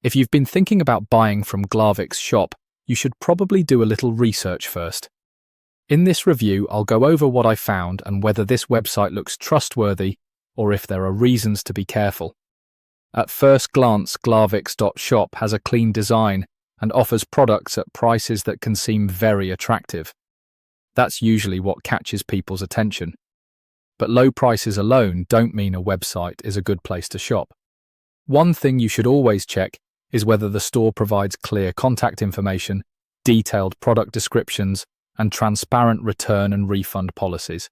If you've been thinking about buying from Glarvix.shop, you should probably do a little research first. In this review, I'll go over what I found and whether this website looks trustworthy or if there are reasons to be careful. At first glance, Glarvix.shop has a clean design and offers products at prices that can seem very attractive. That's usually what catches people's attention. But low prices alone don't mean a website is a good place to shop. One thing you should always check is whether the store provides clear contact information, detailed product descriptions, and transparent return and refund policies.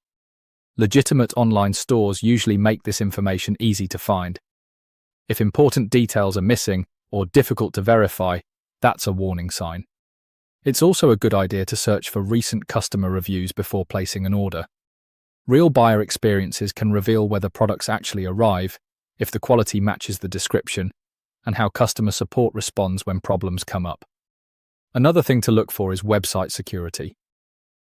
Legitimate online stores usually make this information easy to find. If important details are missing or difficult to verify, that's a warning sign. It's also a good idea to search for recent customer reviews before placing an order. Real buyer experiences can reveal whether products actually arrive, if the quality matches the description, and how customer support responds when problems come up. Another thing to look for is website security.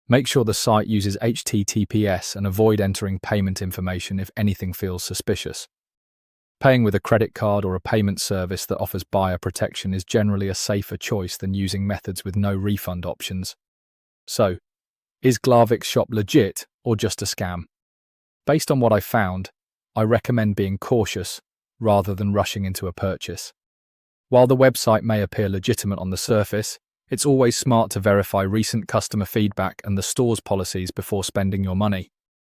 Make sure the site uses HTTPS and avoid entering payment information if anything feels suspicious. Paying with a credit card or a payment service that offers buyer protection is generally a safer choice than using methods with no refund options. So, is Glarvix.shop legit or just a scam? Based on what I found, I recommend being cautious rather than rushing into a purchase. While the website may appear legitimate on the surface, it's always smart to verify recent customer feedback and the store's policies before spending your money.